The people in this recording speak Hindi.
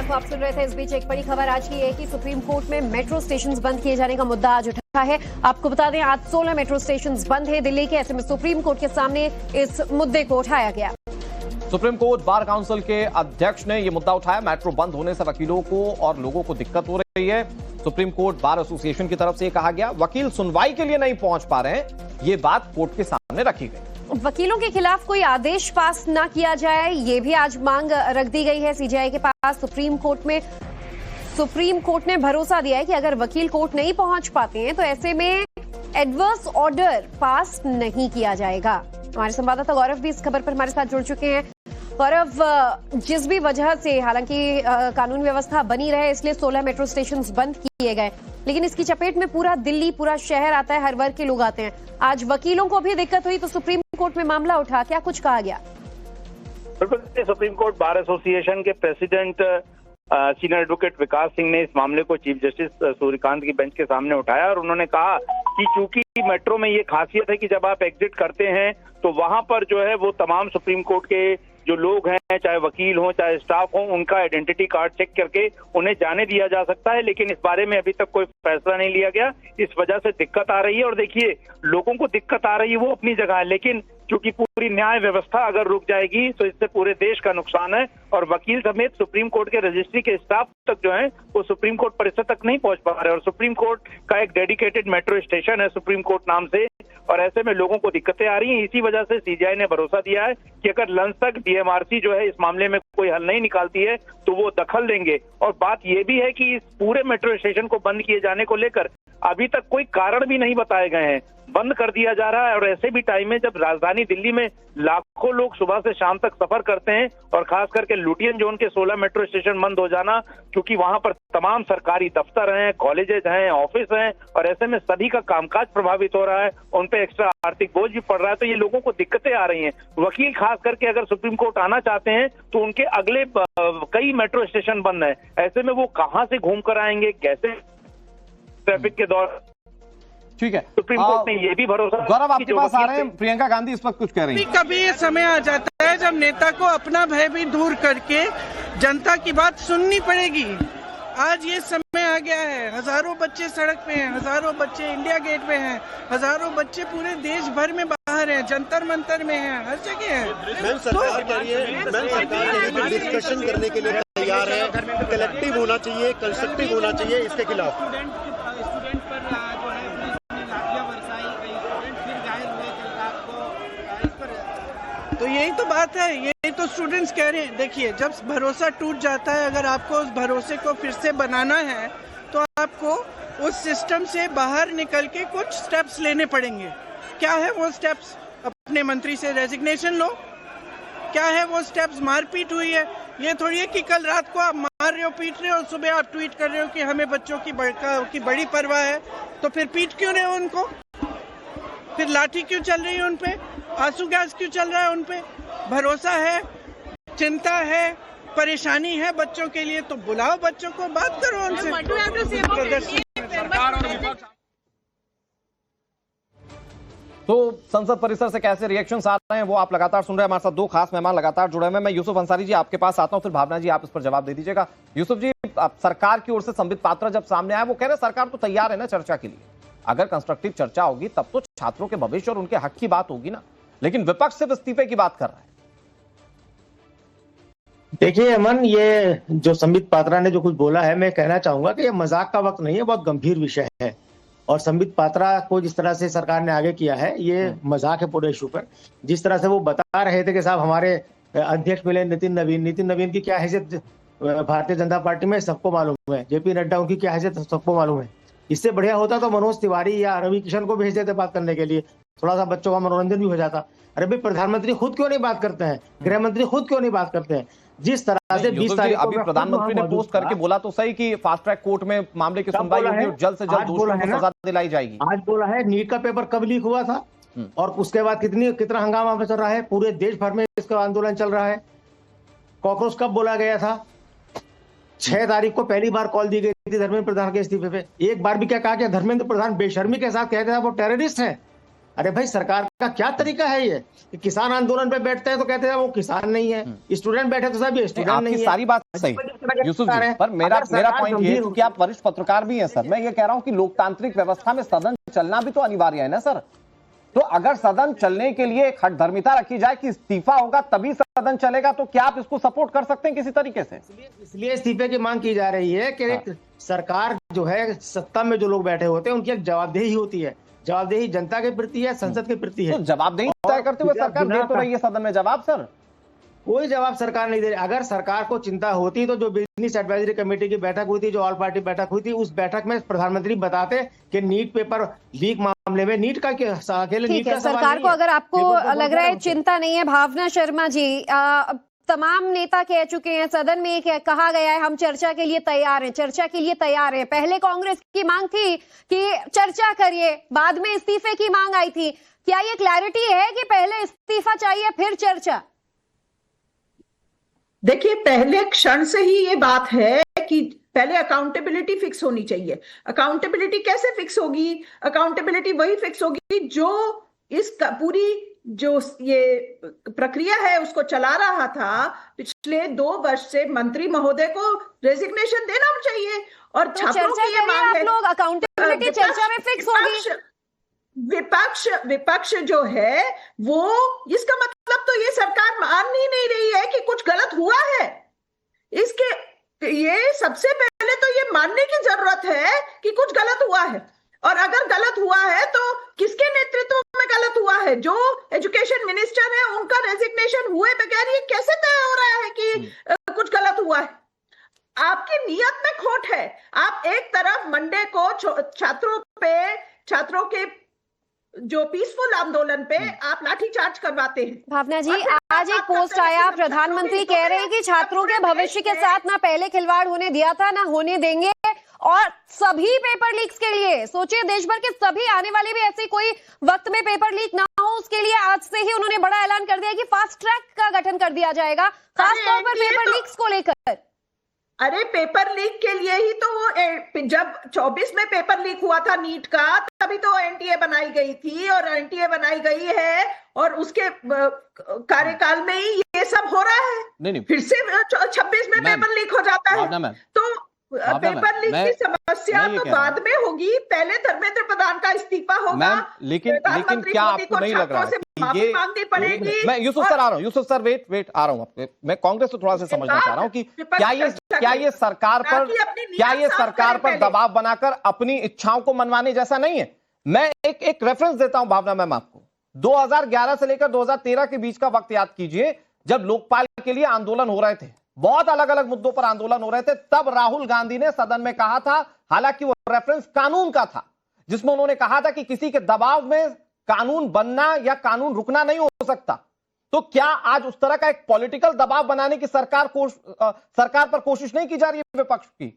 को आप सुन रहे थे। इस बीच एक बड़ी खबर आज की है कि सुप्रीम कोर्ट में मेट्रो स्टेशंस बंद किए जाने का मुद्दा आज उठा है। आपको बता दें, आज 16 मेट्रो स्टेशंस बंद है दिल्ली के। ऐसे में सुप्रीम कोर्ट के सामने इस मुद्दे को उठाया गया। सुप्रीम कोर्ट बार काउंसिल के अध्यक्ष ने यह मुद्दा उठाया। मेट्रो बंद होने से वकीलों को और लोगों को दिक्कत हो रही है। सुप्रीम कोर्ट बार एसोसिएशन की तरफ से कहा गया, वकील सुनवाई के लिए नहीं पहुंच पा रहे हैं। ये बात कोर्ट के सामने रखी गई। वकीलों के खिलाफ कोई आदेश पास न किया जाए, ये भी आज मांग रख दी गई है सीजेआई के पास। सुप्रीम कोर्ट ने भरोसा दिया है कि अगर वकील कोर्ट नहीं पहुंच पाते हैं तो ऐसे में एडवर्स ऑर्डर पास नहीं किया जाएगा। हमारे संवाददाता गौरव भी इस खबर पर हमारे साथ जुड़ चुके हैं। गौरव, जिस भी वजह से हालांकि कानून व्यवस्था बनी रहे इसलिए 16 मेट्रो स्टेशन बंद किए गए, लेकिन इसकी चपेट में पूरा दिल्ली, पूरा शहर आता है, हर वर्ग के लोग आते हैं। आज वकीलों को भी दिक्कत हुई तो सुप्रीम कोर्ट में मामला उठा, क्या कुछ कहा गया? बिल्कुल, सुप्रीम कोर्ट बार एसोसिएशन के प्रेसिडेंट सीनियर एडवोकेट विकास सिंह ने इस मामले को चीफ जस्टिस सूर्यकांत की बेंच के सामने उठाया और उन्होंने कहा कि चूंकि मेट्रो में ये खासियत है कि जब आप एग्जिट करते हैं तो वहां पर जो है वो तमाम सुप्रीम कोर्ट के जो लोग हैं, चाहे वकील हों चाहे स्टाफ हो, उनका आइडेंटिटी कार्ड चेक करके उन्हें जाने दिया जा सकता है। लेकिन इस बारे में अभी तक कोई फैसला नहीं लिया गया। इस वजह से दिक्कत आ रही है। और देखिए, लोगों को दिक्कत आ रही है वो अपनी जगह है, लेकिन क्योंकि पूरी न्याय व्यवस्था अगर रुक जाएगी तो इससे पूरे देश का नुकसान है। और वकील समेत सुप्रीम कोर्ट के रजिस्ट्री के स्टाफ तक जो है वो सुप्रीम कोर्ट परिसर तक नहीं पहुंच पा रहे। और सुप्रीम कोर्ट का एक डेडिकेटेड मेट्रो स्टेशन है सुप्रीम कोर्ट नाम से, और ऐसे में लोगों को दिक्कतें आ रही हैं। इसी वजह से सीजेआई ने भरोसा दिया है कि अगर लंच तक डीएमआरसी जो है इस मामले में कोई हल नहीं निकालती है तो वो दखल देंगे। और बात यह भी है कि इस पूरे मेट्रो स्टेशन को बंद किए जाने को लेकर अभी तक कोई कारण भी नहीं बताए गए हैं। बंद कर दिया जा रहा है और ऐसे भी टाइम में जब राजधानी दिल्ली में लाखों लोग सुबह से शाम तक सफर करते हैं और खास करके लुटियन जोन के 16 मेट्रो स्टेशन बंद हो जाना, क्योंकि वहां पर तमाम सरकारी दफ्तर हैं, कॉलेजेस हैं, ऑफिस हैं, और ऐसे में सभी का कामकाज प्रभावित हो रहा है, उन पे एक्स्ट्रा आर्थिक बोझ भी पड़ रहा है। तो ये लोगों को दिक्कतें आ रही हैं। वकील खास करके अगर सुप्रीम कोर्ट आना चाहते हैं तो उनके अगले कई मेट्रो स्टेशन बंद है। ऐसे में वो कहाँ से घूम कर आएंगे, कैसे ट्रैफिक के दौर। ठीक है, सुप्रीम कोर्ट ने ये भी भरोसा। गौरव आपके पास आ रहे हैं, प्रियंका गांधी इस वक्त कुछ कह रही हैं। कभी ये समय आ जाता है जब नेता को अपना भय भी दूर करके जनता की बात सुननी पड़ेगी। आज ये समय आ गया है। हजारों बच्चे सड़क पे हैं, हजारों बच्चे इंडिया गेट पे हैं, हजारों बच्चे पूरे देश भर में बाहर हैं, जंतर मंतर में हैं, हर जगह हैं। सरकार डिस्कशन करने के लिए तैयार है, कलेक्टिव होना चाहिए, कंस्ट्रक्टिव होना चाहिए, इसके खिलाफ स्टूडेंट पर जो है लाठियां बरसाई गई, स्टूडेंट फिर घायल हुए कल रात को इस पर। तो यही तो बात है, यही तो स्टूडेंट्स कह रहे हैं। देखिए, जब भरोसा टूट जाता है, अगर आपको उस भरोसे को फिर से बनाना है तो आपको उस सिस्टम से बाहर निकल के कुछ स्टेप्स लेने पड़ेंगे। क्या है वो स्टेप्स? अपने मंत्री से रेजिग्नेशन लो। क्या है वो स्टेप्स? मारपीट हुई है, ये थोड़ी है कि कल रात को आप मार रहे हो, पीट रहे हो, सुबह आप ट्वीट कर रहे हो कि हमें बच्चों की बड़ी परवाह है, तो फिर पीट क्यों रहे हो उनको? फिर लाठी क्यों चल रही है उन पे? आंसू गैस क्यों चल रहा है उन पे? भरोसा है, चिंता है, परेशानी है बच्चों के लिए, तो बुलाओ बच्चों को, बात करो उनसे। तो संसद परिसर से कैसे रिएक्शंस आ रहे हैं वो आप लगातार सुन रहे हैं। हमारे साथ दो खास मेहमान लगातार जुड़े हुए हैं। मैं यूसुफ अंसारी जी आपके पास आता हूं, फिर भावना जी आप इस पर जवाब दे दीजिएगा। यूसुफ जी, सरकार की ओर से संबित पात्रा जब सामने आया, वो कह रहे हैं सरकार तो तैयार है ना चर्चा के लिए। अगर कंस्ट्रक्टिव चर्चा होगी तब तो छात्रों के भविष्य और उनके हक की बात होगी ना, लेकिन विपक्ष सिर्फ इस्तीफे की बात कर रहा है। देखिए अमन, ये जो संबित पात्रा ने जो कुछ बोला है, मैं कहना चाहूंगा कि ये मजाक का वक्त नहीं है, बहुत गंभीर विषय है। और संबित पात्रा को जिस तरह से सरकार ने आगे किया है, ये मजाक है पूरे इशू पर। जिस तरह से वो बता रहे थे कि साहब हमारे अध्यक्ष मिले नितिन नवीन की क्या हैसियत भारतीय जनता पार्टी में सबको मालूम है, जेपी नड्डा उनकी क्या हैसियत सबको मालूम है। इससे बढ़िया होता तो मनोज तिवारी या रवि किशन को भेज देते बात करने के लिए, थोड़ा सा बच्चों का मनोरंजन भी हो जाता। अरे भाई, प्रधानमंत्री खुद क्यों नहीं बात करते हैं? गृह मंत्री खुद क्यों नहीं बात करते हैं? जिस तरह से 20 तारीख अभी प्रधानमंत्री ने पोस्ट करके बोला तो सही कि फास्ट ट्रैक कोर्ट में मामले की सुनवाई होगी और जल्द से जल्द दोषियों को सजा दिलाई जाएगी। आज बोला है नीट का पेपर कब लीक हुआ था और उसके बाद कितना हंगामा चल रहा है, पूरे देश भर में इसका आंदोलन चल रहा है। कॉकरोच कब बोला गया था? 6 तारीख को पहली बार कॉल दी गई थी धर्मेंद्र प्रधान के इस्तीफे पे। एक बार भी क्या कहा कि धर्मेंद्र प्रधान बेशर्मी के साथ कहते थे वो टेररिस्ट हैं। अरे भाई, सरकार का क्या तरीका है ये कि किसान आंदोलन पे बैठते हैं तो कहते हैं वो किसान नहीं है, स्टूडेंट बैठे तो साहब ये स्टूडेंट नहीं है। सारी बात सही यूसुफ जी, पर मेरा पॉइंट ये है, क्योंकि आप वरिष्ठ पत्रकार भी हैं सर, मैं ये कह रहा हूं कि लोकतांत्रिक व्यवस्था में सदन चलना भी तो अनिवार्य है ना सर। तो अगर सदन चलने के लिए एक हठधर्मिता रखी जाए कि इस्तीफा होगा तभी सदन चलेगा, तो क्या आप इसको सपोर्ट कर सकते हैं किसी तरीके से? इसलिए इस्तीफे की मांग की जा रही है कि एक सरकार जो है, सत्ता में जो लोग बैठे होते हैं उनकी एक जवाबदेही होती है, जवाबदेही जनता के प्रति है, संसद के प्रति है। तो जवाबदेही तय करते हुए सरकार दे तो रही है सदन में जवाब सर। कोई जवाब सरकार नहीं दे रही। अगर सरकार को चिंता होती तो जो बिजनेस एडवाइजरी कमेटी की बैठक हुई थी, जो ऑल पार्टी बैठक हुई थी, उस बैठक में प्रधानमंत्री बताते कि नीट पेपर लीक मामले में नीट का अकेले नीट का सरकार को अगर आपको लग रहा है चिंता नहीं है, भावना शर्मा जी, तमाम नेता कह चुके हैं, सदन में कहा गया है हम चर्चा के लिए तैयार हैं, चर्चा के लिए तैयार हैं। पहले कांग्रेस की मांग थी कि चर्चा करिए, बाद में इस्तीफे की मांग आई थी। क्या ये क्लैरिटी है कि पहले इस्तीफा चाहिए फिर चर्चा? देखिए, पहले क्षण से ही ये बात है कि पहले अकाउंटेबिलिटी फिक्स होनी चाहिए। अकाउंटेबिलिटी कैसे फिक्स होगी? अकाउंटेबिलिटी वही फिक्स होगी जो इस पूरी जो ये प्रक्रिया है उसको चला रहा था पिछले 2 वर्ष से, मंत्री महोदय को रेजिग्नेशन देना चाहिए। और तो छात्रों की ये मांग है, लोग अकाउंटेबिलिटी चर्चा में फिक्स होगी। विपक्ष जो है वो, इसका मतलब तो ये सरकार मान ही नहीं रही है कि कुछ गलत हुआ है। इसके ये सबसे पहले तो ये मानने की जरूरत है कि कुछ गलत हुआ है, और अगर गलत हुआ है तो किसके नेतृत्व में गलत हुआ है? जो एजुकेशन मिनिस्टर है उनका रेजिग्नेशन हुए बगैर ये कैसे तय हो रहा है कि कुछ गलत हुआ है? आपकी नीयत में खोट है। आप एक तरफ मंडे को छात्रों के जो पीसफुल आंदोलन पे आप लाठीचार्ज करवाते हैं। भावना जी, आज एक पोस्ट आया, प्रधानमंत्री कह रहे हैं कि छात्रों के भविष्य के साथ ना पहले खिलवाड़ होने दिया था ना होने देंगे, और सभी पेपर लीक्स के लिए सोचिए, देश भर के सभी आने वाले भी ऐसे कोई वक्त में पेपर लीक ना हो उसके लिए आज से ही उन्होंने बड़ा ऐलान कर दिया कि फास्ट ट्रैक का गठन कर दिया जाएगा, खासतौर पर पेपर लीक्स को लेकर। अरे पेपर लीक के लिए ही तो वो जब 24 में पेपर लीक हुआ था नीट का, तभी तो एनटीए बनाई गई थी, और एनटीए बनाई गई है और उसके कार्यकाल में ही ये सब हो रहा है। नहीं, फिर से 26 में पेपर लीक हो जाता है। तो पेपर लीक की समस्या तो बाद में होगी, पहले धर्मेंद्र प्रधान का इस्तीफा होगा। लेकिन क्या आपको नहीं लग रहा है ये मांगनी पड़ेगी? मैं यूसुफ सर आ रहा हूँ, यूसुफ सर वेट आ रहा हूँ, मैं कांग्रेस को थोड़ा सा समझना चाह रहा हूँ कि क्या ये सरकार पर दबाव बनाकर अपनी इच्छाओं को मनवाने जैसा नहीं है? मैं एक रेफरेंस देता हूं भावना मैम आपको। 2011 से लेकर 2013 के बीच का वक्त याद कीजिए, जब लोकपाल के लिए आंदोलन हो रहे थे, बहुत अलग अलग मुद्दों पर आंदोलन हो रहे थे, तब राहुल गांधी ने सदन में कहा था, हालांकि वो रेफरेंस कानून का था, जिसमें उन्होंने कहा था कि किसी के दबाव में कानून बनना या कानून रुकना नहीं हो सकता। तो क्या आज उस तरह का एक पॉलिटिकल दबाव बनाने की सरकार पर कोशिश नहीं की जा रही है विपक्ष की?